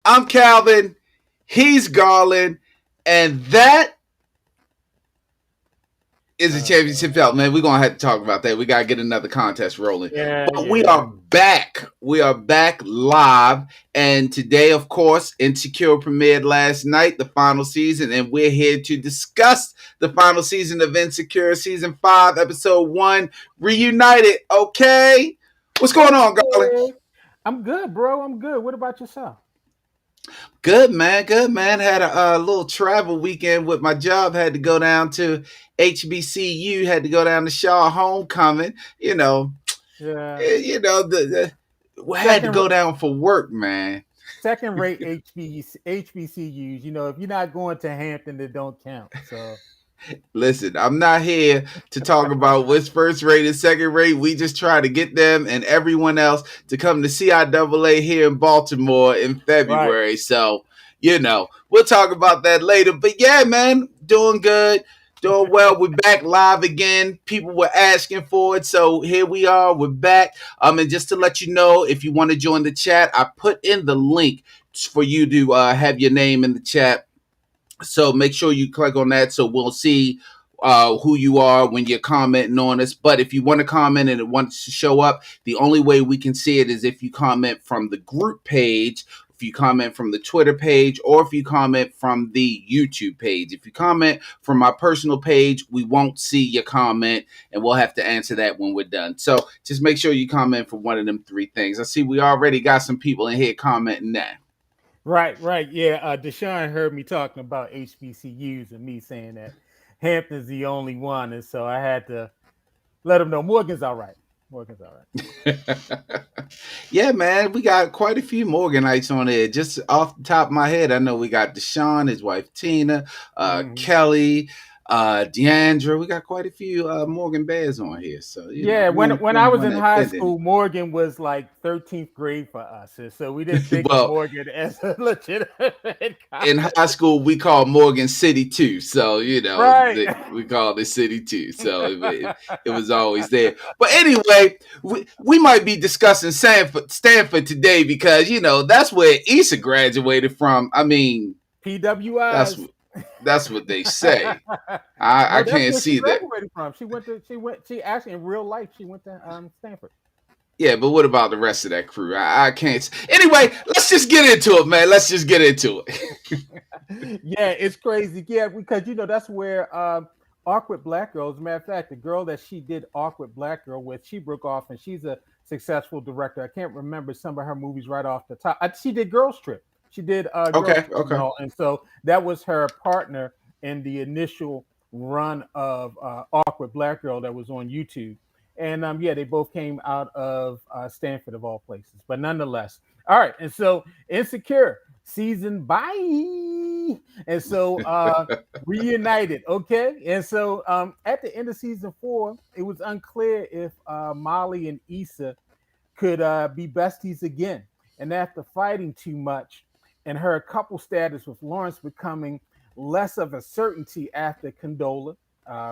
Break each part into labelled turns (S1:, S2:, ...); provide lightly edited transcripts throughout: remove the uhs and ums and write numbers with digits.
S1: I'm Calvin. He's Garland. And that is a championship belt, man. We're going to have to talk about that. We got to get another contest rolling.
S2: Yeah,
S1: But we
S2: yeah.
S1: are back. We are back live. And today, of course, Insecure premiered last night, the final season. And we're here to discuss the final season of Insecure, season 5, episode 1, Reunited. Okay? What's going on, Garland?
S2: Okay. I'm good, bro. I'm good. What about yourself?
S1: Good, man. Good, man. Had a little travel weekend with my job. Had to go down to HBCU. Had to go down to Shaw Homecoming.
S2: Yeah.
S1: We had to
S2: Second
S1: go down for work, man.
S2: second rate HBCUs. If you're not going to Hampton, they don't count. So
S1: Listen, I'm not here to talk about what's first rate and second rate. We just try to get them and everyone else to come to CIAA here in Baltimore in
S2: right.
S1: February. So, we'll talk about that later. But yeah, man, doing good. Doing well. We're back live again. People were asking for it. So here we are. We're back. And just to let you know, if you want to join the chat, I put in the link for you to have your name in the chat. So make sure you click on that so we'll see who you are when you're commenting on us. But if you want to comment and it wants to show up, the only way we can see it is if you comment from the group page, if you comment from the Twitter page, or if you comment from the YouTube page. If you comment from my personal page, we won't see your comment, and we'll have to answer that when we're done. So just make sure you comment for one of them three things. I see we already got some people in here commenting now.
S2: Right, right. Yeah. Deshaun heard me talking about HBCUs and me saying that Hampton's the only one. And so I had to let him know Morgan's all right. Morgan's all right.
S1: Yeah, man, we got quite a few Morganites on there. Just off the top of my head, I know we got Deshaun, his wife Tina,
S2: Mhm.
S1: Kelly, Deandra. We got quite a few Morgan Bears on here. So
S2: Yeah,
S1: we
S2: when
S1: don't
S2: I was
S1: want
S2: in
S1: to
S2: high
S1: offend
S2: school,
S1: anyone.
S2: Morgan was like 13th grade for us, and so we didn't think of
S1: Well,
S2: Morgan as a legitimate
S1: in
S2: college.
S1: high school, we call Morgan City too. So
S2: Right.
S1: we called it City too. So it was always there. But anyway, we might be discussing Stanford today because that's where Issa graduated from. I mean, that's
S2: PWIs.
S1: that's what they say. I
S2: No, that's
S1: can't
S2: where she
S1: see that.
S2: graduated from. She actually in real life she went to Stanford.
S1: Yeah, but what about the rest of that crew? I can't. Anyway, let's just get into it, man. Let's just get into it.
S2: Yeah, it's crazy. Yeah, because that's where Awkward Black Girl. As a matter of fact, the girl that she did Awkward Black Girl with, she broke off, and she's a successful director. I can't remember some of her movies right off the top. She did Girls Trip. She did Girls
S1: Okay,
S2: Trip and
S1: okay.
S2: all, and so that was her partner in the initial run of Awkward Black Girl that was on YouTube. And yeah, they both came out of Stanford of all places. But nonetheless, all right. And so Insecure season bye. And so Reunited, okay. And so at the end of season 4, it was unclear if Molly and Issa could be besties again. And after fighting too much and her couple status with Lawrence becoming less of a certainty after Condola,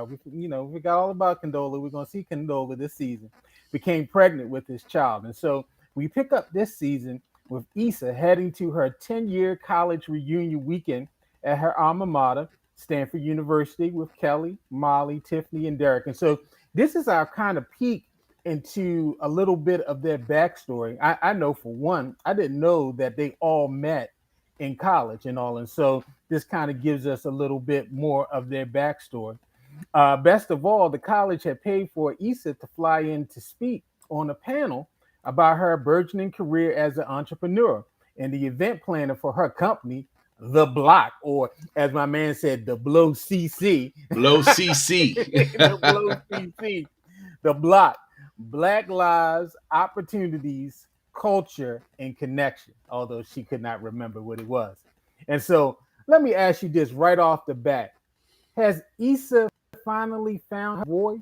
S2: we got all about Condola. We're gonna see Condola this season. Became pregnant with this child, and so we pick up this season with Issa heading to her 10-year college reunion weekend at her alma mater, Stanford University, with Kelly, Molly, Tiffany, and Derek. And so this is our kind of peek into a little bit of their backstory. I know for one, I didn't know that they all met in college and all. And so this kind of gives us a little bit more of their backstory. Best of all, the college had paid for Issa to fly in to speak on a panel about her burgeoning career as an entrepreneur and the event planner for her company, The Block, or as my man said, the Blow CC.
S1: Low CC.
S2: The Blow CC. The Block. Black Lives, Opportunities, Culture, and Connection, although she could not remember what it was. And so let me ask you this right off the bat. Has Issa finally found her voice?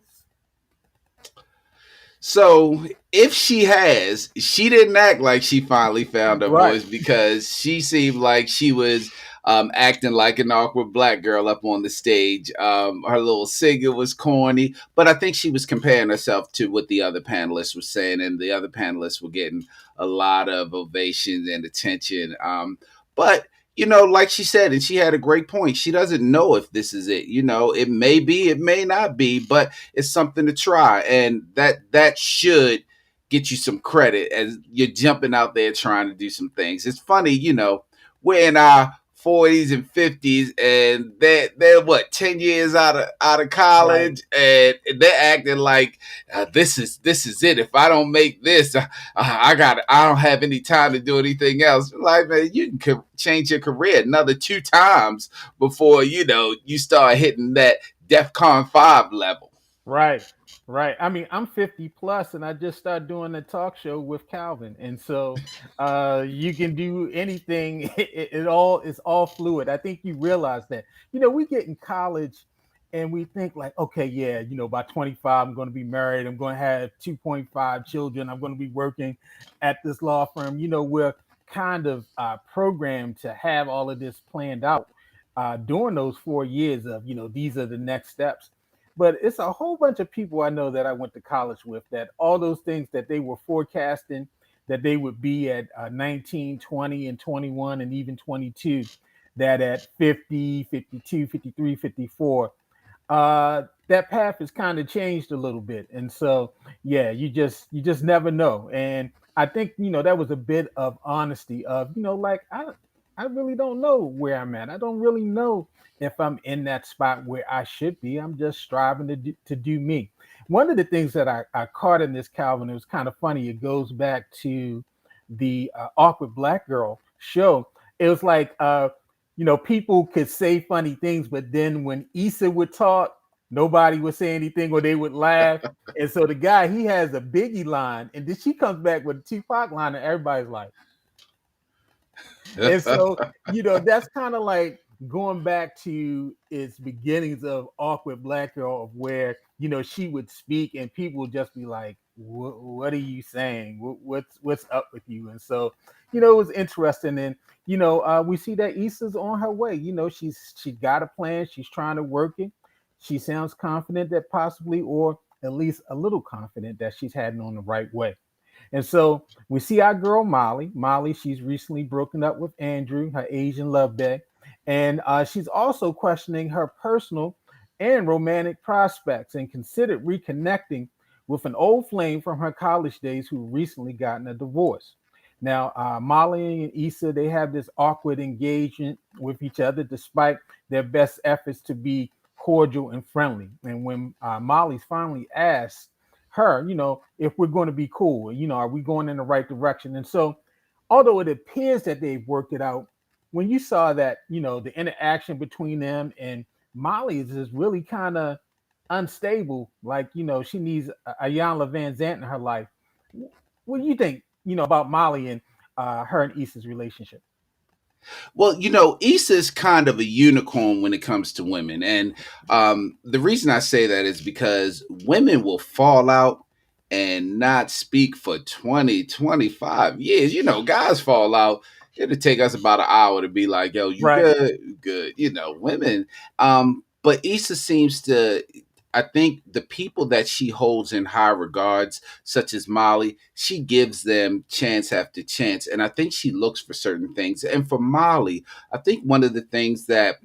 S1: So if she has, she didn't act like she finally found her
S2: Right.
S1: voice because she seemed like she was acting like an awkward black girl up on the stage. Her little singer was corny, but I think she was comparing herself to what the other panelists were saying, and the other panelists were getting a lot of ovations and attention. But like she said, and she had a great point. She doesn't know if this is it. It may be, it may not be, but it's something to try, and that should get you some credit as you're jumping out there trying to do some things. It's funny, we're in our 40s and 50s, and they're what, 10 years out of
S2: Right.
S1: college, and they're acting like this is it. If I don't make this, I don't have any time to do anything else. Like, man, you can change your career another two times before you start hitting that DEFCON 5 level.
S2: Right, right. I mean, I'm 50 plus, and I just started doing a talk show with Calvin, and so you can do anything. It's all fluid. I think you realize that. We get in college, and we think like, okay, yeah, by 25, I'm going to be married. I'm going to have 2.5 children. I'm going to be working at this law firm. We're kind of programmed to have all of this planned out during those 4 years of, these are the next steps. But it's a whole bunch of people I know that I went to college with that all those things that they were forecasting that they would be at 19, 20, and 21, and even 22, that at 50, 52, 53, 54, that path has kind of changed a little bit. And so, yeah, you just never know. And I think that was a bit of honesty of like I really don't know where I'm at. I don't really know if I'm in that spot where I should be. I'm just striving to do me. One of the things that I caught in this, Calvin, it was kind of funny. It goes back to the awkward black girl show. It was like people could say funny things, but then when Issa would talk, nobody would say anything or they would laugh. And so the guy, he has a Biggie line, and then she comes back with a Tupac line, and everybody's like, and so, that's kind of like going back to its beginnings of awkward black girl, of where she would speak and people would just be like, what are you saying? What's up with you? And so, it was interesting. And we see that Issa's on her way. She got a plan. She's trying to work it. She sounds confident that possibly, or at least a little confident, that she's heading on the right way. And so we see our girl Molly. Molly, she's recently broken up with Andrew, her Asian love bag. And she's also questioning her personal and romantic prospects and considered reconnecting with an old flame from her college days who recently gotten a divorce. Now, Molly and Issa, they have this awkward engagement with each other despite their best efforts to be cordial and friendly. And when Molly's finally asked her, if we're going to be cool, are we going in the right direction? And so, although it appears that they've worked it out, when you saw that, the interaction between them, and Molly is just really kind of unstable, like, she needs a Ayanna Van Zant in her life. What do you think, about Molly and her and Issa's relationship?
S1: Well, Issa's kind of a unicorn when it comes to women. And the reason I say that is because women will fall out and not speak for 20, 25 years. Guys fall out. It'll take us about an hour to be like, yo, you
S2: Right.
S1: good? Good. Women. But Issa seems to, I think the people that she holds in high regards, such as Molly, she gives them chance after chance. And I think she looks for certain things. And for Molly, I think one of the things that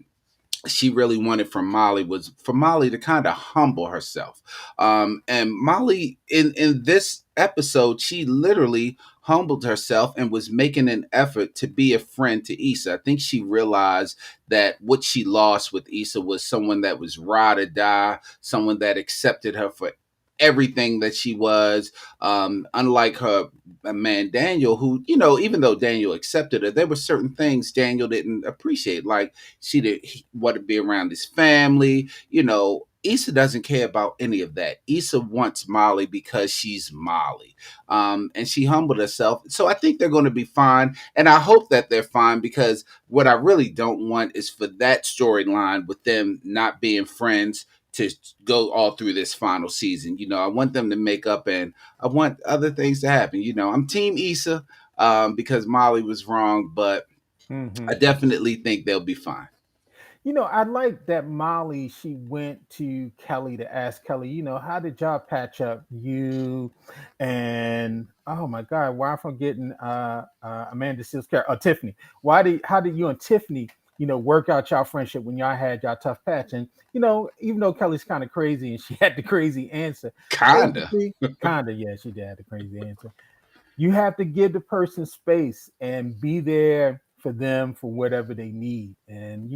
S1: she really wanted from Molly was for Molly to kind of humble herself. And Molly, in this episode, she literally humbled herself and was making an effort to be a friend to Issa. I think she realized that what she lost with Issa was someone that was ride or die, someone that accepted her for everything that she was. Unlike her man Daniel, who, even though Daniel accepted her, there were certain things Daniel didn't appreciate, like she did want to be around his family. Issa doesn't care about any of that. Issa wants Molly because she's Molly. And she humbled herself. So I think they're going to be fine. And I hope that they're fine, because what I really don't want is for that storyline with them not being friends to go all through this final season. I want them to make up, and I want other things to happen. I'm Team Issa, because Molly was wrong, but
S2: Hmm.
S1: I definitely think they'll be fine.
S2: I like that Molly, she went to Kelly to ask Kelly, how did y'all patch up, you and, oh my God, why am I forgetting Amanda Seals character, Tiffany? How did you and Tiffany, work out y'all friendship when y'all had y'all tough patch? And, even though Kelly's kind of crazy and she had the crazy answer,
S1: Kinda.
S2: basically, kinda, yeah, she did have the crazy answer. You have to give the person space and be there for them for whatever they need. And,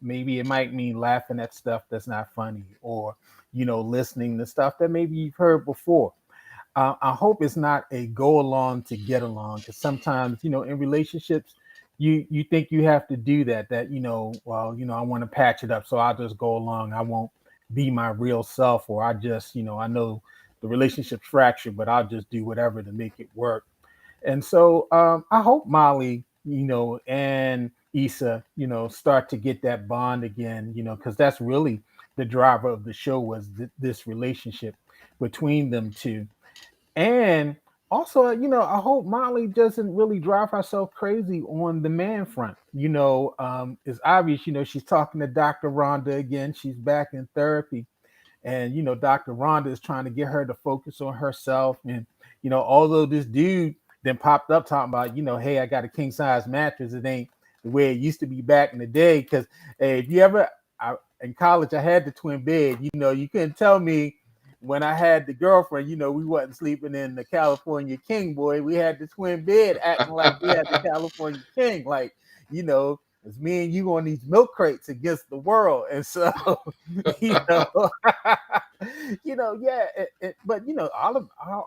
S2: maybe it might mean laughing at stuff that's not funny, or, listening to stuff that maybe you've heard before. I hope it's not a go along to get along, because sometimes, in relationships, you think you have to do that. That well, I want to patch it up, so I'll just go along. I won't be my real self, or I just, I know the relationship's fractured, but I'll just do whatever to make it work. And so I hope Molly, and Issa, start to get that bond again, because that's really the driver of the show, was this relationship between them two. And also, I hope Molly doesn't really drive herself crazy on the man front. It's obvious, she's talking to Dr. Rhonda again. She's back in therapy. And, Dr. Rhonda is trying to get her to focus on herself. And, although this dude then popped up talking about, hey, I got a king size mattress. It ain't the way it used to be back in the day. Because, hey, if you ever, in college, I had the twin bed. You couldn't tell me when I had the girlfriend, we wasn't sleeping in the California King, boy. We had the twin bed acting like we had the California King. Like, it's me and you on these milk crates against the world. And so, you know, yeah. But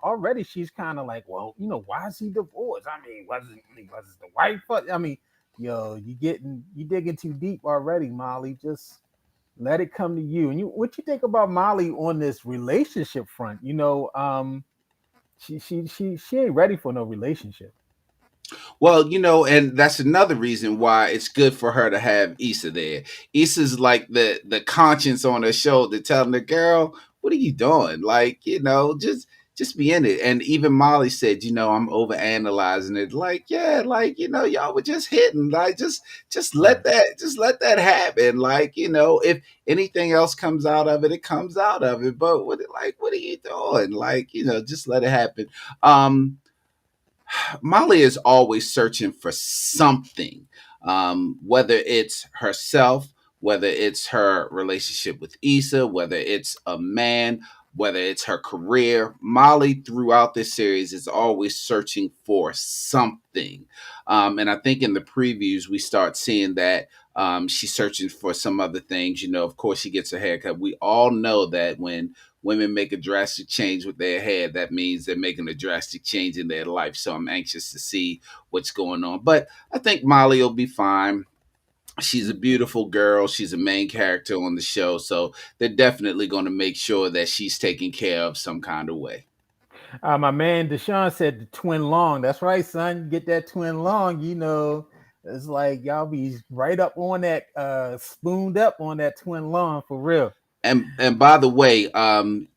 S2: already she's kind of like, well, why is he divorced? I mean, was it the wife? I mean, you digging too deep already, Molly. Just let it come to you. And what you think about Molly on this relationship front? She ain't ready for no relationship.
S1: Well, and that's another reason why it's good for her to have Issa there. Issa's like the conscience on her shoulder, telling the girl, "What are you doing? Like, just be in it." And even Molly said, "I'm over analyzing it." Like, yeah, like y'all were just hitting. Like, just
S2: Right.
S1: let that happen. Like, if anything else comes out of it, it comes out of it. But what are you doing? Like, just let it happen. Um, Molly is always searching for something, whether it's herself, whether it's her relationship with Issa, whether it's a man, whether it's her career. Molly, throughout this series, is always searching for something. And I think in the previews, we start seeing that she's searching for some other things. Of course, she gets her haircut. We all know that when women make a drastic change with their hair, that means they're making a drastic change in their life. So I'm anxious to see what's going on. But I think Molly will be fine. She's a beautiful girl. She's a main character on the show. So they're definitely going to make sure that she's taken care of some kind of way.
S2: My man Deshaun said the twin long. That's right, son. Get that twin long. It's like y'all be right up on that, spooned up on that twin long for real.
S1: And by the way,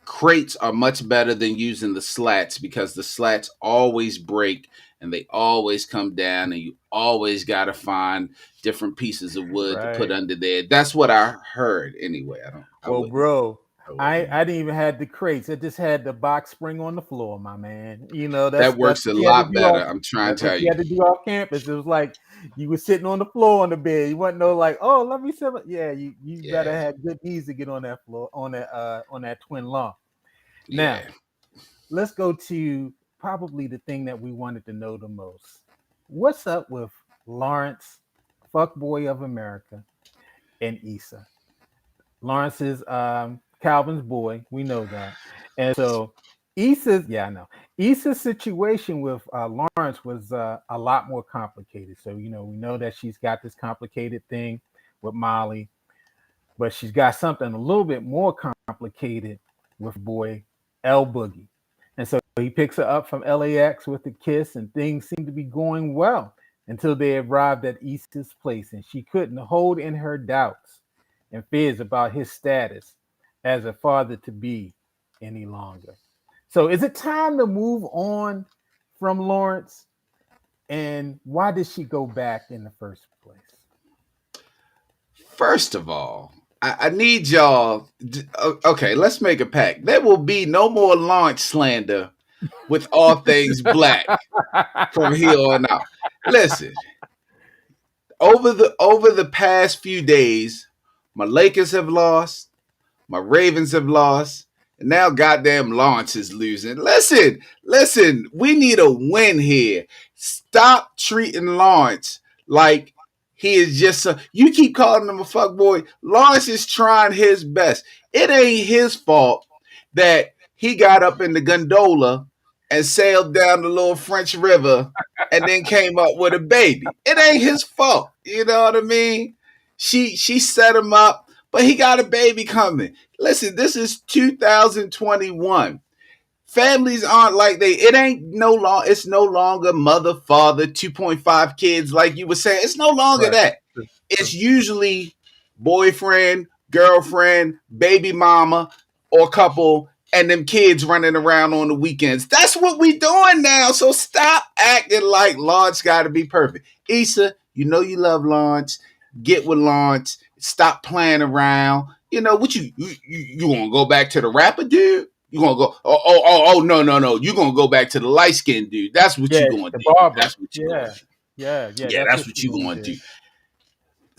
S1: crates are much better than using the slats because the slats always break and they always come down, and you always got to find different pieces of wood to put
S2: Right.
S1: under there. That's what I heard anyway. I don't. I
S2: Well,
S1: wouldn't.
S2: bro,
S1: I
S2: I
S1: wouldn't.
S2: I didn't even have the crates. I just had the box spring on the floor, my man.
S1: That
S2: That's
S1: works a
S2: what you had to
S1: lot
S2: do
S1: better.
S2: off.
S1: I'm trying
S2: That's
S1: to tell
S2: what you
S1: you.
S2: had to do off campus. It was like you were sitting on the floor on the bed. You wasn't no like, oh, let me sit. Yeah, you better
S1: Yeah.
S2: have good knees to get on that floor on that twin lawn. Now
S1: Yeah.
S2: let's go to probably the thing that we wanted to know the most. What's up with Lawrence, fuckboy of America, and Issa? Lawrence is Calvin's boy. We know that. And so yeah, I know. Issa's situation with Lawrence was a lot more complicated. So, we know that she's got this complicated thing with Molly, but she's got something a little bit more complicated with boy L Boogie. And so he picks her up from LAX with a kiss, and things seem to be going well until they arrived at Issa's place, and she couldn't hold in her doubts and fears about his status as a father to be any longer. So, is it time to move on from Lawrence? And why did she go back in the first place?
S1: First of all, I need y'all. Okay, let's make a pact. There will be no more launch slander with all things black from here on out. Listen, over the past few days, my Lakers have lost, my Ravens have lost, and now goddamn Lawrence is losing. Listen, we need a win here. Stop treating Lawrence like he is just a. You keep calling him a fuck boy. Lawrence is trying his best. It ain't his fault that he got up in the gondola and sailed down the little French River and then came up with a baby. It ain't his fault. You know what I mean? She set him up, but he got a baby coming. Listen, this is 2021. Families aren't like they. It ain't no long. It's no longer mother, father, 2.5 kids like you were saying. It's no longer
S2: Right.
S1: that.
S2: True.
S1: It's
S2: True.
S1: usually boyfriend, girlfriend, baby mama, or couple, and them kids running around on the weekends. That's what we doing now. So stop acting like Lawrence got to be perfect. Issa, you know you love Lawrence. Get with Lawrence. Stop playing around. You know what you want to go back to the rapper dude? You gonna go? Oh, no. You gonna go back to the light skinned dude? That's what you
S2: Yeah,
S1: gonna
S2: the
S1: do.
S2: barber.
S1: That's what you gonna
S2: Yeah,
S1: do.
S2: yeah.
S1: Yeah,
S2: That's
S1: that's
S2: what
S1: what
S2: you're
S1: you
S2: gonna
S1: gonna do.
S2: do.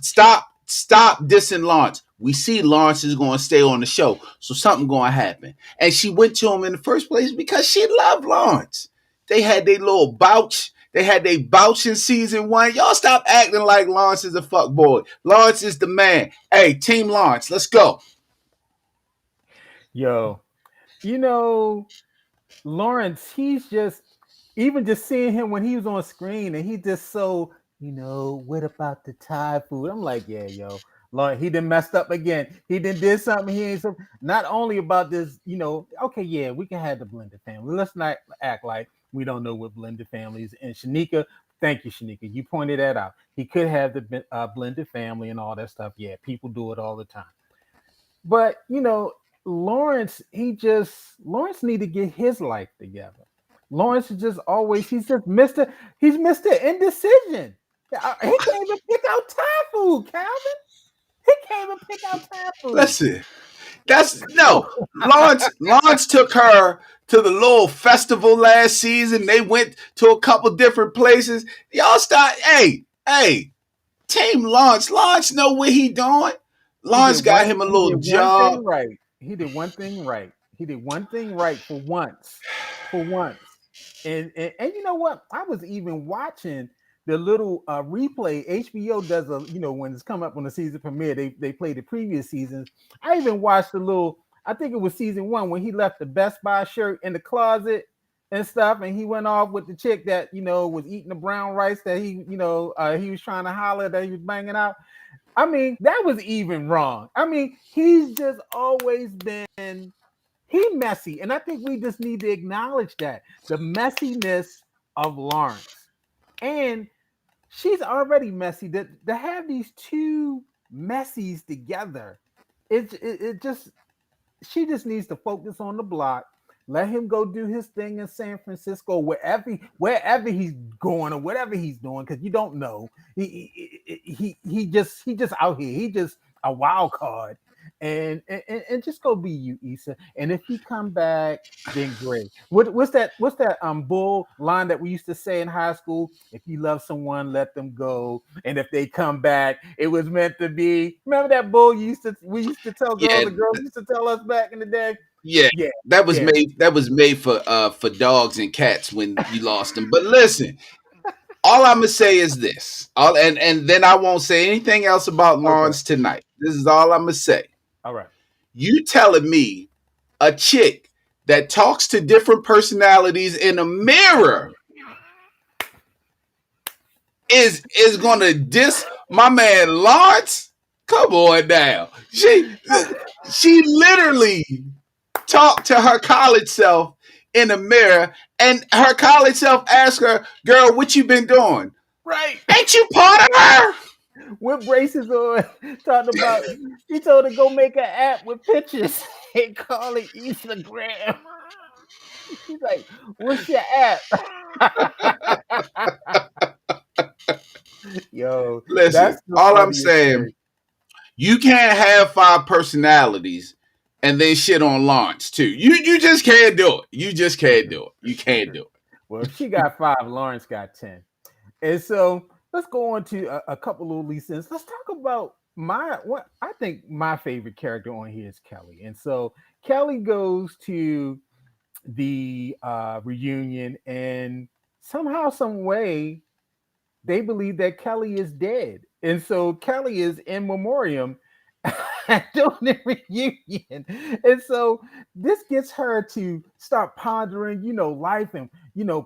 S1: Stop dissing Lawrence. We see Lawrence is going to stay on the show, so something going to happen. And she went to him in the first place because she loved Lawrence. They had their little bouch. They had their bouch in season one. Y'all stop acting like Lawrence is a fuck boy. Lawrence is the man. Hey, Team Lawrence, let's go.
S2: Yo, you know, Lawrence, he's just even just seeing him when he was on screen and he just so, what about the Thai food? I'm like, yeah, yo, Lawrence, he done messed up again. He did something he ain't so not only about this, okay, yeah, we can have the blended family. Let's not act like we don't know what blended families and Shanika, thank you, Shanika. You pointed that out. He could have the blended family and all that stuff. Yeah, people do it all the time. But Lawrence need to get his life together. Lawrence is just always he's Mister Indecision. He can't even pick out Thai food, Calvin. He can't even pick out Thai food.
S1: Listen, that's no.
S2: Oh,
S1: Lawrence took her to the little festival last season. They went to a couple different places. Y'all start. Hey, Team Lawrence. Lawrence know what he doing. Lawrence got him a
S2: he
S1: little
S2: did one thing
S1: job.
S2: right. He did one thing right. He did one thing right for once. For once. And you know what? I was even watching the little replay. HBO does when it's come up on the season premiere, they play the previous seasons. I even watched the little, I think it was season one when he left the Best Buy shirt in the closet and stuff, and he went off with the chick that was eating the brown rice that he was trying to holler that he was banging out. I mean, that was even wrong. I mean, he's just always been he messy, and I think we just need to acknowledge that the messiness of Lawrence, and she's already messy. To have these two messies together, it just she just needs to focus on the block. Let him go do his thing in San Francisco, wherever he's going or whatever he's doing, because you don't know. He just out here. He just a wild card, and just go be you, Issa. And if he come back, then great. What's that bull line that we used to say in high school? If you love someone, let them go. And if they come back, it was meant to be. Remember that bull we used to tell girls,
S1: Yeah,
S2: and girls used to tell us back in the day?
S1: yeah.
S2: Yeah,
S1: That was
S2: yeah.
S1: made. That was made for dogs and cats when you lost them. But listen, all I'm gonna say is this. And then I won't say anything else about
S2: Okay.
S1: Lawrence tonight. This is all I'm gonna say.
S2: All right.
S1: You telling me a chick that talks to different personalities in a mirror is gonna diss my man Lawrence? Come on now. She literally talked to her college self in the mirror, and her college self asked her, "Girl, what you been doing?
S2: Right.
S1: Ain't you part of her?"
S2: With braces on, talking about he told her go make an app with pictures and call it Instagram. He's like, "What's your app?" Yo,
S1: Listen,
S2: that's the
S1: all I'm
S2: funniest
S1: saying,
S2: thing.
S1: You can't have five personalities and then shit on Lawrence too. You just can't do it. You just can't do it. You can't do it.
S2: Well, if she got five, Lawrence got 10. And so let's go on to a couple of loose ends. Let's talk about my what I think my favorite character on here is Kelly. And so Kelly goes to the reunion, and somehow, some way, they believe that Kelly is dead. And so Kelly is in memoriam during the reunion. And so this gets her to start pondering, life and,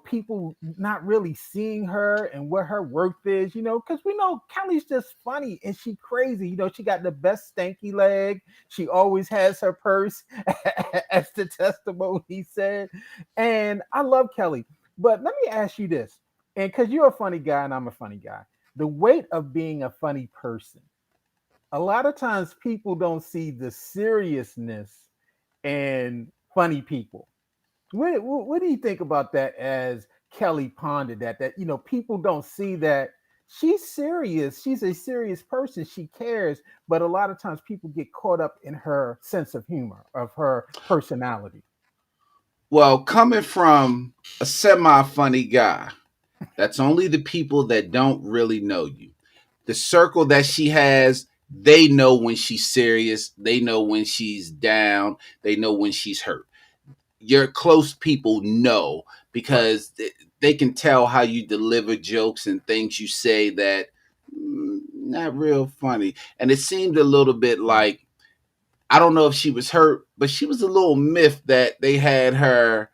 S2: people not really seeing her and what her worth is, because we know Kelly's just funny and she crazy. She got the best stanky leg. She always has her purse, as the testimony said. And I love Kelly. But let me ask you this, and because you're a funny guy and I'm a funny guy, the weight of being a funny person, a lot of times people don't see the seriousness in funny people. What do you think about that as Kelly pondered that people don't see that she's serious, she's a serious person, she cares, but a lot of times people get caught up in her sense of humor, of her personality.
S1: Well, coming from a semi funny guy, that's only the people that don't really know you. The circle that she has, they know when she's serious, they know when she's down, they know when she's hurt. Your close people know
S2: Right.
S1: because they can tell how you deliver jokes and things you say that not real funny. And it seemed a little bit
S2: Mm.
S1: like, I don't know if she was hurt, but she was a little miffed that they had her,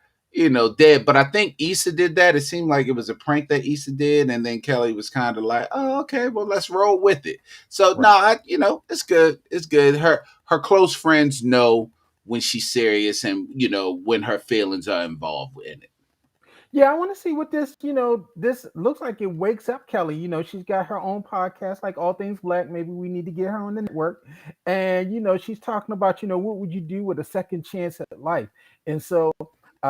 S1: dead. But I think Issa did that. It seemed like it was a prank that Issa did, and then Kelly was kind of like, "Oh, okay, well, let's roll with it." So no,
S2: Right.
S1: it's good. It's good. Her close friends know when she's serious, and when her feelings are involved in it.
S2: Yeah, I want to see what this looks like. It wakes up Kelly. She's got her own podcast, like All Things Black. Maybe we need to get her on the network. And, she's talking about, what would you do with a second chance at life? And so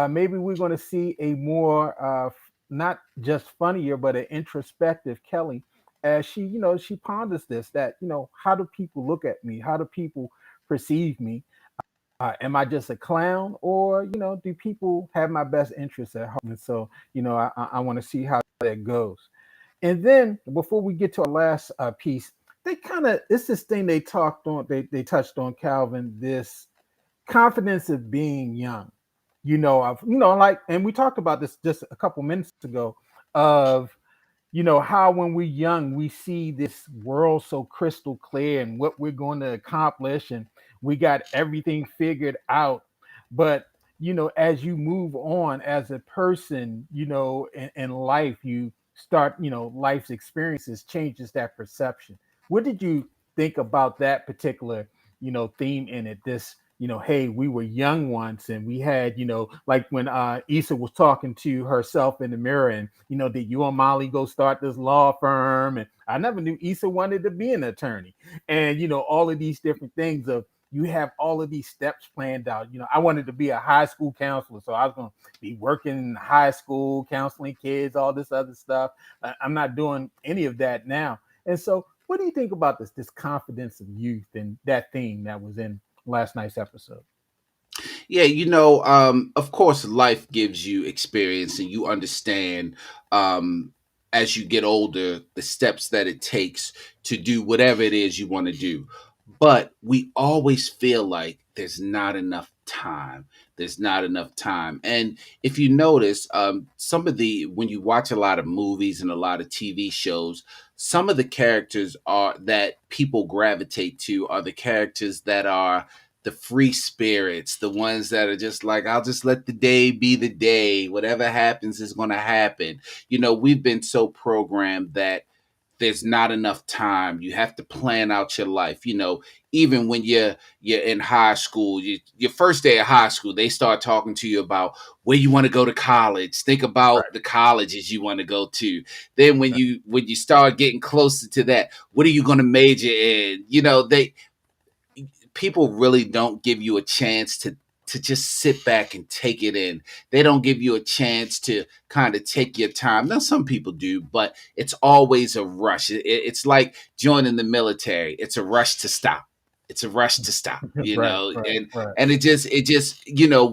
S2: maybe we're going to see a more, not just funnier, but an introspective Kelly as she ponders this, that, how do people look at me? How do people perceive me? Am I just a clown, or do people have my best interests at heart? And so, I want to see how that goes. And then before we get to our last piece, they kind of it's this thing they talked on. They touched on, Calvin, this confidence of being young. Like, and we talked about this just a couple minutes ago, of how when we're young we see this world so crystal clear and what we're going to accomplish, and we got everything figured out. But as you move on as a person, in life, you start, life's experiences changes that perception. What did you think about that particular theme in it? This, hey, we were young once, and we had, like when Issa was talking to herself in the mirror, and did you and Molly go start this law firm? And I never knew Issa wanted to be an attorney. And all of these different things of, you have all of these steps planned out. I wanted to be a high school counselor, so I was going to be working in high school, counseling kids, all this other stuff. I'm not doing any of that now. And so, what do you think about this confidence of youth and that theme that was in last night's episode?
S1: Yeah, of course, life gives you experience, and you understand, as you get older, the steps that it takes to do whatever it is you want to do. But we always feel like there's not enough time. There's not enough time. And if you notice, some of the when you watch a lot of movies and a lot of TV shows, some of the characters are that people gravitate to are the characters that are the free spirits, the ones that are just like, I'll just let the day be the day. Whatever happens is going to happen. We've been so programmed that there's not enough time. You have to plan out your life. Even when you're in high school, your first day of high school, they start talking to you about where you want to go to college. Think about
S2: Right.
S1: the colleges you want to go to. Then when you start getting closer to that, what are you going to major in? They people really don't give you a chance to just sit back and take it in. They don't give you a chance to kind of take your time. Now, some people do, but it's always a rush. It's like joining the military. It's a rush to stop. It's a rush to stop,
S2: Right, right,
S1: and
S2: right,
S1: it just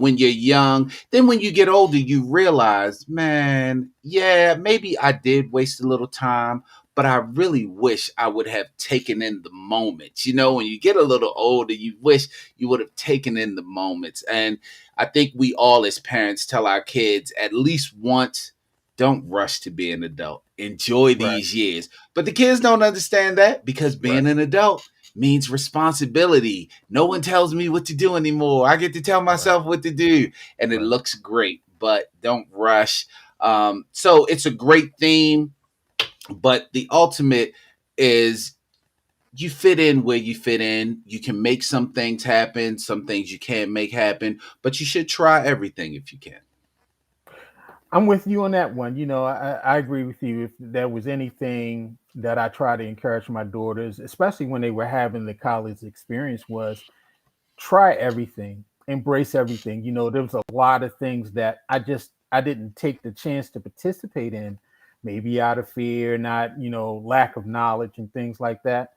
S1: when you're young, then when you get older, you realize, man, yeah, maybe I did waste a little time, but I really wish I would have taken in the moments. When you get a little older, you wish you would have taken in the moments. And I think we all, as parents, tell our kids at least once, don't rush to be an adult. Enjoy
S2: right,
S1: these years. But the kids don't understand that because
S2: right,
S1: being an adult means responsibility. No one tells me what to do anymore. I get to tell
S2: right,
S1: myself what to do, and it
S2: right.
S1: looks great, but don't rush. So it's a great theme, but the ultimate is you fit in where you fit in. You can make some things happen, some things you can't make happen, but you should try everything if you can.
S2: I'm with you on that one. I agree with you. If there was anything that I try to encourage my daughters, especially when they were having the college experience, was try everything, embrace everything. There was a lot of things that I didn't take the chance to participate in, maybe out of fear, not lack of knowledge and things like that.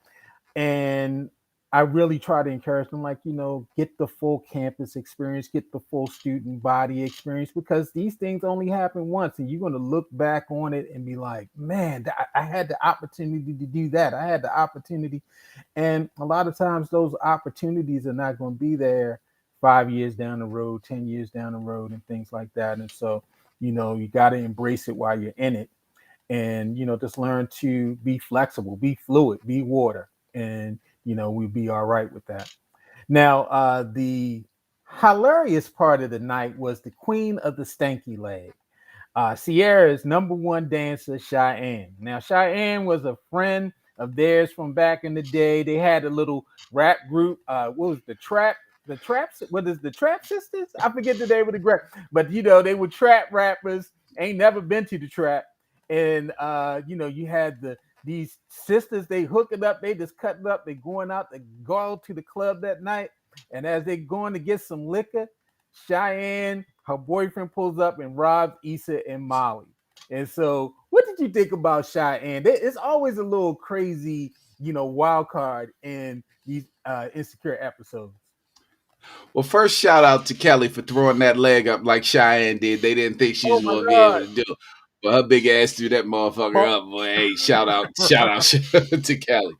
S2: And I really try to encourage them, like, get the full campus experience, get the full student body experience, because these things only happen once, and you're going to look back on it and be like, man, I had the opportunity to do that. I had the opportunity. And a lot of times those opportunities are not going to be there 5 years down the road, 10 years down the road, and things like that. And so, you got to embrace it while you're in it, and just learn to be flexible, be fluid, be water, and we'll be all right with that. Now, the hilarious part of the night was the queen of the stanky leg, Sierra's number one dancer, Cheyenne. Now, Cheyenne was a friend of theirs from back in the day. They had a little rap group. What was the trap? The traps? What is the trap sisters? I forget the name of the group, but they were trap rappers. Ain't never been to the trap, and you had these sisters. They hook it up. They just cut it up. They going out. They go to the club that night, and as they going to get some liquor, Cheyenne, her boyfriend pulls up and robs Issa and Molly. And so, what did you think about Cheyenne? It's always a little crazy, wild card in these insecure episodes.
S1: Well, first, shout out to Kelly for throwing that leg up like Cheyenne did. They didn't think she
S2: Oh
S1: was
S2: my
S1: going to be able
S2: God!
S1: to do it. But her big ass threw that motherfucker up. Boy, hey, shout out to Kelly.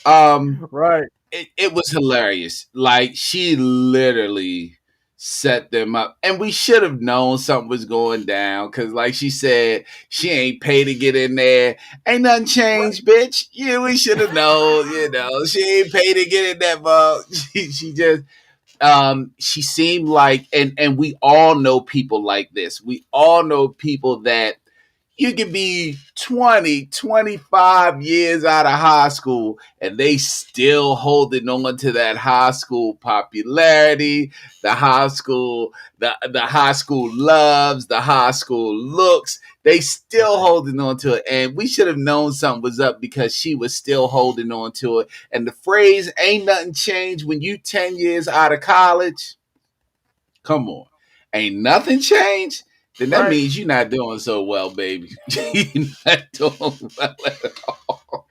S1: Um,
S2: Right,
S1: it was hilarious. Like, she literally set them up, and we should have known something was going down because, like she said, she ain't paid to get in there. Ain't nothing changed, bitch. Yeah, we should have known. She ain't paid to get in that mug. She just she seemed like, and we all know people like this. We all know people that you could be 20, 25 years out of high school and they still holding on to that high school popularity, the high school loves, the high school looks. They still
S2: right,
S1: holding on to it. And we should have known something was up because she was still holding on to it. And the phrase ain't nothing changed when you 10 years out of college. Come on. Ain't nothing changed? Then that
S2: right.
S1: means you're not doing so well, baby. You're not doing well at all.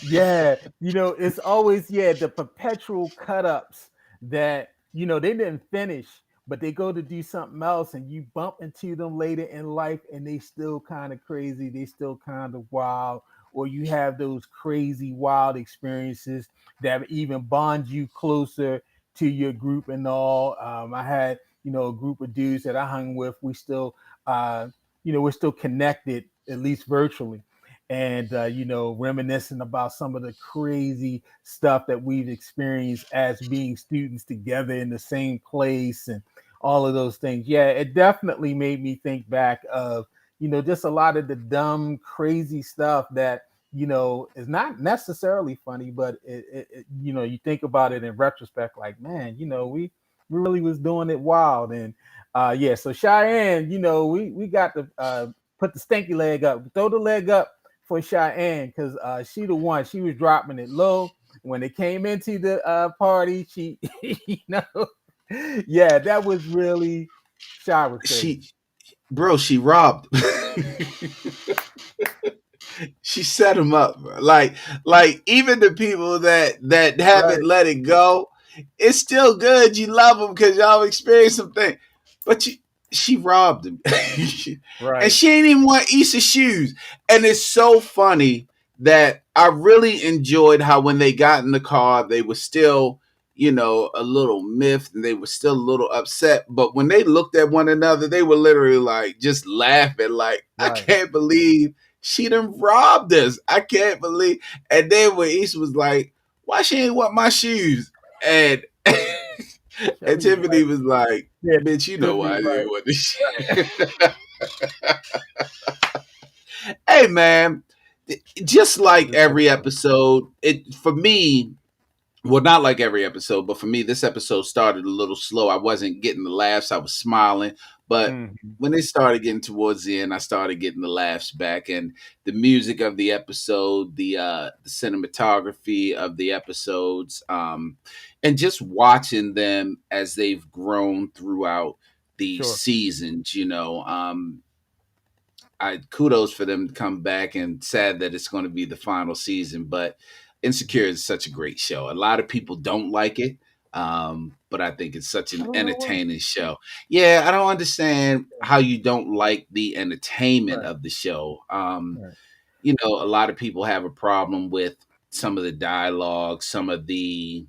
S2: Yeah, it's always, the perpetual cut ups that they didn't finish, but they go to do something else, and you bump into them later in life, and they still kind of crazy, they still kind of wild, or you have those crazy wild experiences that even bond you closer to your group and all. I had a group of dudes that I hung with. We still, we're still connected, at least virtually, and reminiscing about some of the crazy stuff that we've experienced as being students together in the same place and all of those things. Yeah, it definitely made me think back of just a lot of the dumb, crazy stuff that is not necessarily funny, but you think about it in retrospect, like, man, we really was doing it wild. And yeah, so Cheyenne, we got to put the stinky leg up, throw the leg up for Cheyenne, because she the one. She was dropping it low when they came into the party. She, you know, Yeah, that was really Shy was crazy.
S1: She, bro, she robbed. She set him up, bro. Like even the people that haven't
S2: Right,
S1: let it go, it's still good. You love them because y'all experienced something, but she robbed him, and
S2: right,
S1: she ain't even want Issa shoes. And it's so funny that I really enjoyed how when they got in the car, they were still, a little miffed and they were still a little upset. But when they looked at one another, they were literally like just laughing, like, I
S2: right.
S1: can't believe she done robbed us. I can't believe. And then when Issa was like, why she ain't want my shoes? And and
S2: Shelly was
S1: Tiffany
S2: like,
S1: was like,
S2: yeah,
S1: bitch, you know
S2: Tiffany
S1: why I
S2: was
S1: didn't
S2: like,
S1: want the shoes. Hey man, just like
S2: this
S1: every
S2: episode.
S1: episode, it for me, well, not like every episode, but for me, this episode started a little slow. I wasn't getting the laughs. I was smiling, but
S2: Mhm.
S1: when it started getting towards the end, I started getting the laughs back, and the music of the episode, the cinematography of the episodes, and just watching them as they've grown throughout the
S2: Sure.
S1: seasons. I kudos for them to come back, and sad that it's going to be the final season. But Insecure
S2: Mhm.
S1: is such a great show. A lot of people don't like it, but I think it's such
S2: I
S1: an
S2: don't know why.
S1: entertaining show. Yeah, I don't understand how you don't like the entertainment
S2: Right,
S1: of the show.
S2: right,
S1: A lot of people have a problem with some of the dialogue, some of the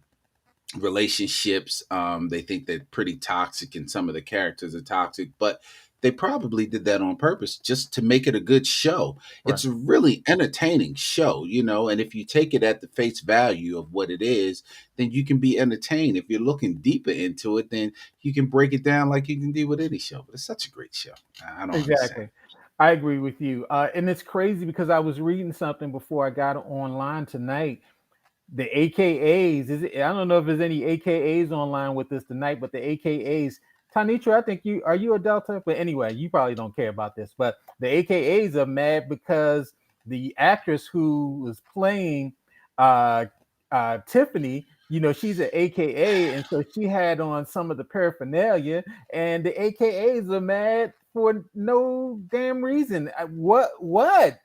S1: relationships. They think they're pretty toxic, and some of the characters are toxic, but they probably did that on purpose just to make it a good show.
S2: right.
S1: It's a really entertaining show, and if you take it at the face value of what it is, then you can be entertained. If you're looking deeper into it, then you can break it down like you can do with any show. But it's such a great show. I don't understand.
S2: Exactly. I agree with you. And it's crazy because I was reading something before I got online tonight. The AKAs, I don't know if there's any AKAs online with us tonight, but the AKAs, Tanitra, I think are you a Delta? But anyway, you probably don't care about this. But the AKAs are mad because the actress who was playing uh Tiffany, she's an AKA, and so she had on some of the paraphernalia, and the AKAs are mad for no damn reason. What?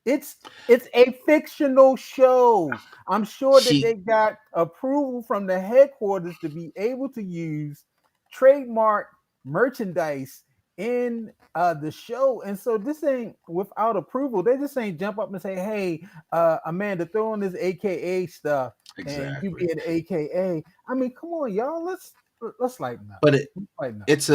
S2: It's it's a fictional show. I'm sure that they
S1: She
S2: got approval from the headquarters to be able to use trademark merchandise in the show. And so this ain't without approval. They just ain't jump up and say, "Hey, Amanda, throw in this AKA stuff, and you
S1: exactly.
S2: be an AKA." I mean, come on, y'all. Let's lighten up.
S1: But it,
S2: Let's lighten up.
S1: it's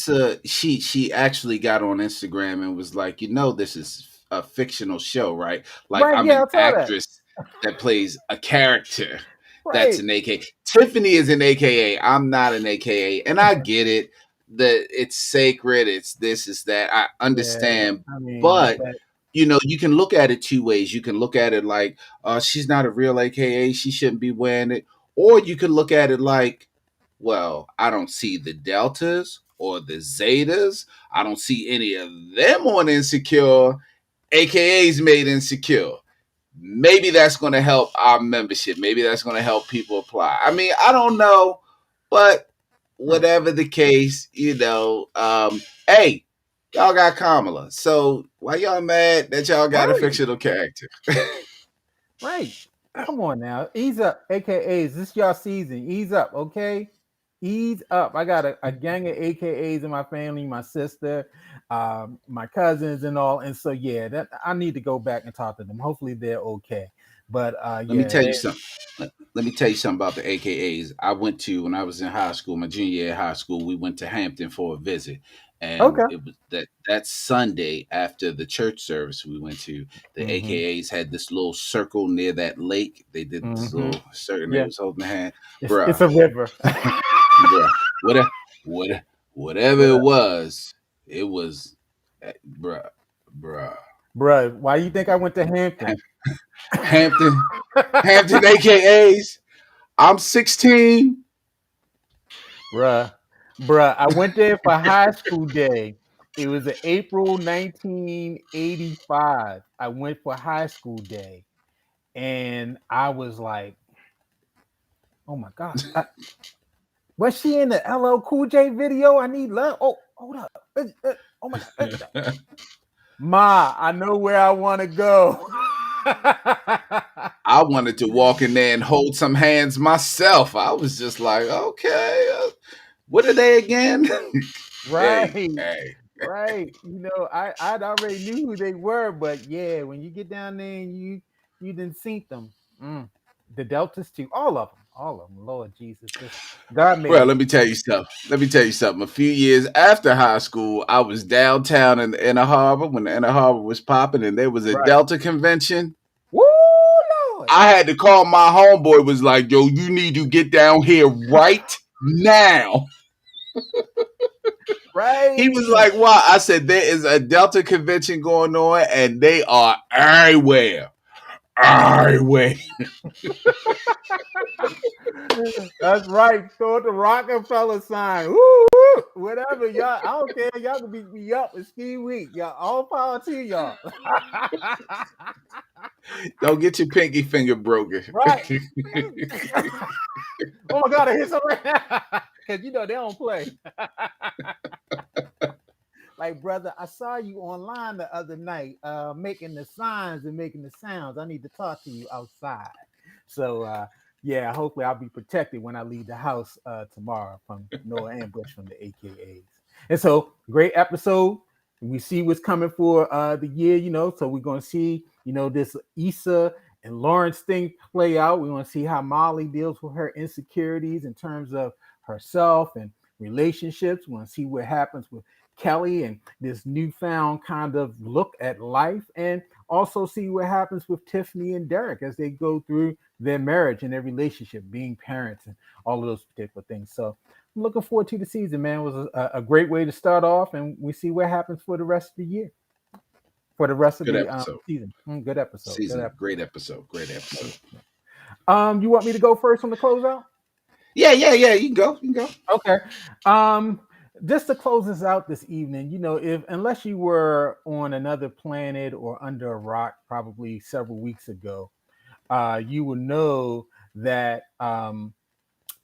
S1: a she actually got on Instagram and was like, this is a fictional show, right? Like
S2: Right?
S1: I'm
S2: Yeah,
S1: an
S2: I saw that.
S1: actress that plays a character that's
S2: Right.
S1: an AKA. Tiffany is an AKA. I'm not an AKA, and I get it that it's sacred. It's this, is that. I
S2: Yeah.
S1: understand,
S2: I mean,
S1: but you can look at it two ways. You can look at it like, she's not a real AKA. She shouldn't be wearing it. Or you can look at it like, well, I don't see the deltas or the zetas. I don't see any of them on Insecure. AKA's made Insecure. Maybe that's going to help our membership. Maybe that's going to help people apply. I mean, I don't know, but
S2: right.
S1: whatever the case, hey, y'all got Kamala. So why y'all mad that y'all got a
S2: Right.
S1: fictional character?
S2: Right. Come on now. Ease up, AKAs. This y'all season. Ease up, okay? Ease up. I got a gang of AKAs in my family, my sister, my cousins, and all. And so yeah, that I need to go back and talk to them. Hopefully they're okay. But
S1: Let me
S2: yeah,
S1: tell you
S2: they
S1: something. Let me tell you something about the AKAs. I went to when I was in high school, my junior year of high school. We went to Hampton for a visit, and
S2: okay.
S1: it was that Sunday after the church service we went to. The
S2: Mm-hmm.
S1: AKAs had this little circle near that lake. They did this
S2: Mm-hmm.
S1: little certain. They
S2: Yeah.
S1: was holding the hand,
S2: It's
S1: bruh,
S2: a river.
S1: bruh. Whatever, whatever
S2: What
S1: it
S2: up?
S1: was, it was, bruh, bruh.
S2: Bruh, why you think I went to Hampton?
S1: Hampton, Hampton AKAs. I'm 16.
S2: Bruh, bruh, I went there for high school day. It was April 1985. I went for high school day, and I was like, "Oh my god!" Was she in the LL Cool J video? I need love. Oh, hold up. Oh my God. Ma, I know where I want to go.
S1: I wanted to walk in there and hold some hands myself. I was just like, okay, what are they again? Hey,
S2: Right.
S1: hey.
S2: Right. I'd already knew who they were, but yeah, when you get down there and you didn't see them. Mm. The Deltas too. All of them. Lord Jesus. Just God made
S1: Well,
S2: them.
S1: let me tell you something. Let me tell you something. A few years after high school, I was downtown in the Inner Harbor when the Inner Harbor was popping, and there was a
S2: Right.
S1: Delta convention.
S2: Woo Lord.
S1: I had to call my homeboy. Was like, yo, you need to get down here right now. He was
S2: Right.
S1: like, why? I said, there is a Delta convention going on, and they are everywhere. Everywhere.
S2: That's right. Throw the Rockefeller sign. Woo, woo, whatever, y'all. I don't care. Y'all can beat me up with ski week. Y'all, all power to y'all.
S1: Don't get your pinky finger broken.
S2: Right. Oh my God, I hit something. Because they don't play. Like, brother, I saw you online the other night making the signs and making the sounds. I need to talk to you outside. So, yeah, hopefully I'll be protected when I leave the house tomorrow from no ambush from the AKAs. And so, great episode. We see what's coming for the year, So, we're going to see, this Issa and Lawrence thing play out. We want to see how Molly deals with her insecurities in terms of herself and relationships. We want to see what happens with Kelly and this newfound kind of look at life, and also see what happens with Tiffany and Derek as they go through their marriage and their relationship, being parents, and all of those particular things. So I'm looking forward to the season, man. It was a great way to start off, and we see what happens for the rest of the year, for the rest of
S1: Good
S2: the
S1: episode.
S2: season. Good episode. Good
S1: Season.
S2: episode.
S1: Great episode. Great episode.
S2: You want me to go first on the closeout?
S1: Yeah, yeah, yeah. You can go. You can go.
S2: Okay. Um, just to close us out this evening, if unless you were on another planet or under a rock, probably several weeks ago, you will know that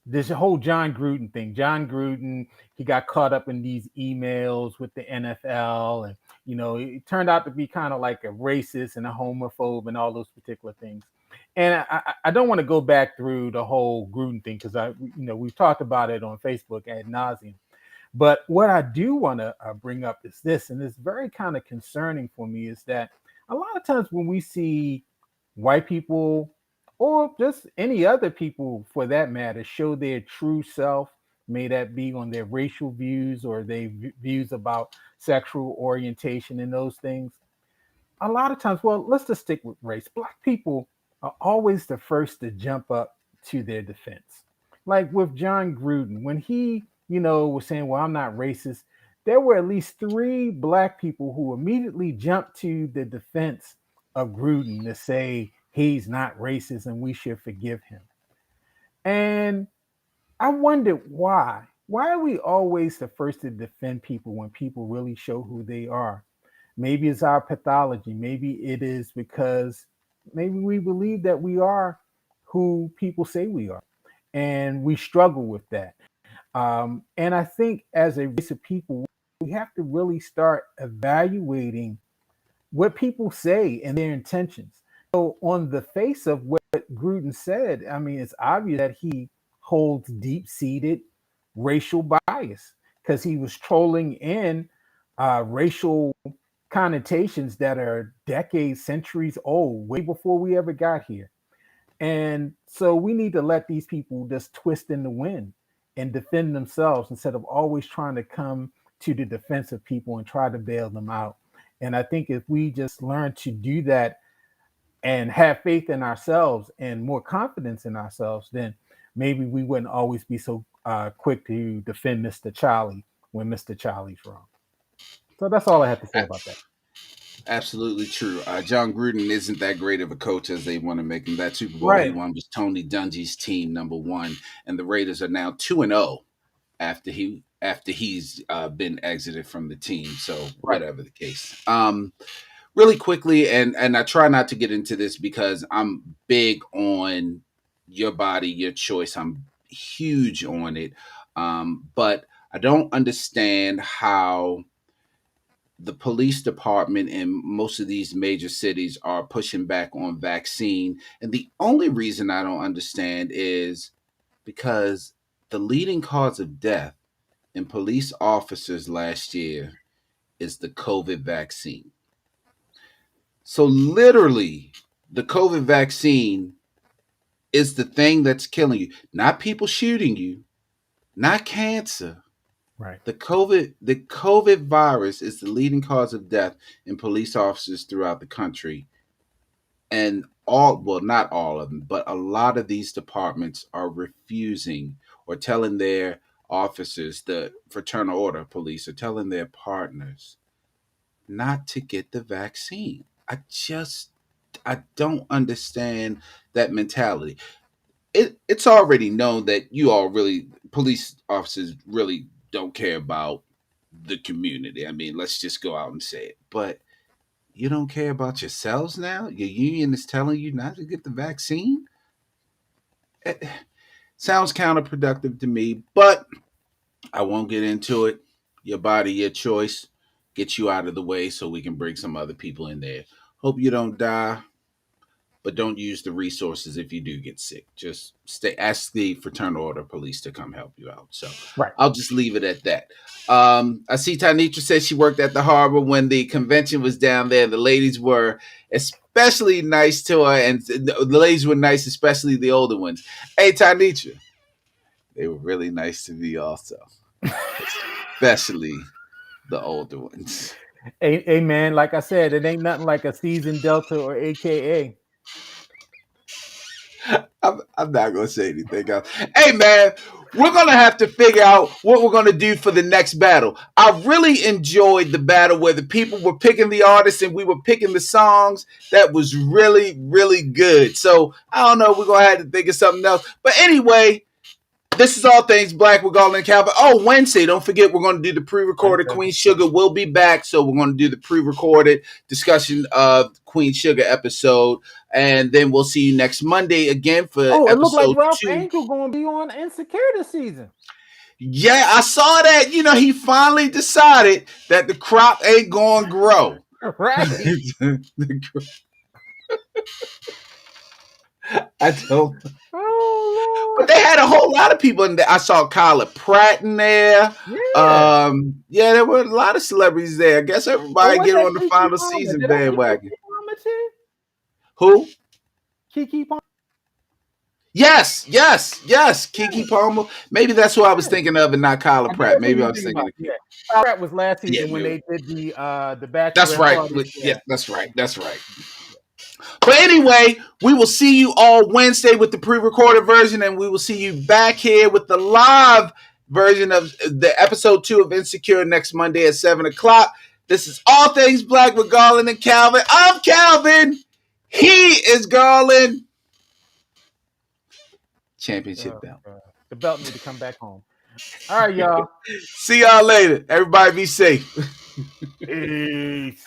S2: this whole John Gruden thing. John Gruden, he got caught up in these emails with the NFL, and it turned out to be kind of like a racist and a homophobe and all those particular things. And I don't want to go back through the whole Gruden thing because we've talked about it on Facebook ad nauseum. But what I do want to bring up is this, and it's very kind of concerning for me, is that a lot of times when we see white people or just any other people for that matter show their true self, may that be on their racial views or their views about sexual orientation and those things, a lot of times, well, let's just stick with race. Black people are always the first to jump up to their defense. Like with John Gruden, when he, was saying, well, I'm not racist, there were at least three black people who immediately jumped to the defense of Gruden to say he's not racist and we should forgive him. And I wondered why. Why are we always the first to defend people when people really show who they are? Maybe it's our pathology. Maybe it is because maybe we believe that we are who people say we are. And we struggle with that. And I think as a race of people, we have to really start evaluating what people say and their intentions. So, on the face of what Gruden said, I mean, it's obvious that he holds deep seated racial bias because he was trolling in racial connotations that are decades, centuries old, way before we ever got here. And so we need to let these people just twist in the wind and defend themselves instead of always trying to come to the defense of people and try to bail them out. And I think if we just learn to do that and have faith in ourselves and more confidence in ourselves, then maybe we wouldn't always be so quick to defend Mr. Charlie when Mr. Charlie's wrong. So that's all I have to say about that.
S1: Absolutely true. John Gruden isn't that great of a coach as they want to make him. That Super Bowl he
S2: Right.
S1: won was Tony Dungy's team, number one, and the Raiders are now 2-0 after he's been exited from the team. So
S2: Right.
S1: whatever the case. Really quickly, and I try not to get into this because I'm big on your body, your choice. I'm huge on it. But I don't understand how the police department in most of these major cities are pushing back on vaccine. And the only reason I don't understand is because the leading cause of death in police officers last year is the COVID vaccine. So literally, the COVID vaccine is the thing that's killing you, not people shooting you, not cancer.
S2: Right.
S1: The COVID virus is the leading cause of death in police officers throughout the country. And not all of them, but a lot of these departments are refusing or telling their officers, the fraternal order police are telling their partners not to get the vaccine. I don't understand that mentality. It's already known that you all really, police officers really don't care about the community. I mean, let's just go out and say it. But you don't care about yourselves now? Your union is telling you not to get the vaccine? It sounds counterproductive to me, but I won't get into it. Your body, your choice. Get you out of the way so we can bring some other people in there. Hope you don't die, but don't use the resources if you do get sick. Just stay. Ask the fraternal order police to come help you out. So
S2: Right.
S1: I'll just leave it at that. I see Tanitra said she worked at the harbor when the convention was down there. The ladies were especially nice to her, and the ladies were nice, especially the older ones. Hey, Tanitra, they were really nice to me also, especially the older ones.
S2: Hey, man, like I said, it ain't nothing like a seasoned Delta or AKA.
S1: I'm not gonna say anything else. Hey man, we're gonna have to figure out what we're gonna do for the next battle. I really enjoyed the battle where the people were picking the artists and we were picking the songs. That was really, really good. So I don't know. We're gonna have to think of something else. But anyway, this is All Things Black with Garland and Calvin. Oh, Wednesday, don't forget we're going to do the pre-recorded.
S2: Wednesday.
S1: Queen Sugar will be back, so we're going to do the pre-recorded discussion of Queen Sugar episode, and then we'll see you next Monday again for
S2: Oh, it looked like
S1: episode
S2: Ralph
S1: 2.
S2: Angel gonna be on Insecure this season.
S1: Yeah, I saw that. He finally decided that the crop ain't going to grow.
S2: Right.
S1: I don't. But
S2: Oh
S1: they had a whole lot of people in there. I saw Kyla Pratt in there.
S2: Lord. Yeah.
S1: Yeah, there were a lot of celebrities there. I guess
S2: Or
S1: everybody
S2: was
S1: get
S2: that
S1: on the
S2: Kiki
S1: final
S2: Palmer?
S1: season
S2: Did I see
S1: bandwagon.
S2: Kiki Palmer too?
S1: Who?
S2: Kiki Palmer.
S1: Yes, yes, yes. Kiki Palmer. Maybe that's who I was
S2: Yeah.
S1: thinking of, and not Kyla
S2: I think
S1: Pratt.
S2: that's what
S1: Maybe I
S2: you're
S1: was
S2: thinking
S1: thinking
S2: about.
S1: of
S2: Yeah.
S1: Kiki.
S2: That was last
S1: Yeah,
S2: season when they did the
S1: that's
S2: bachelorette
S1: right.
S2: party.
S1: Yeah,
S2: Yeah.
S1: that's right. That's right. But anyway, we will see you all Wednesday with the pre-recorded version, and we will see you back here with the live version of the episode 2 of Insecure next Monday at 7 o'clock. This is All Things Black with Garland and Calvin. I'm Calvin. He is Garland. Championship
S2: Oh,
S1: belt.
S2: God. The belt need to come back home. All right, y'all.
S1: See y'all later. Everybody be safe.
S2: Peace.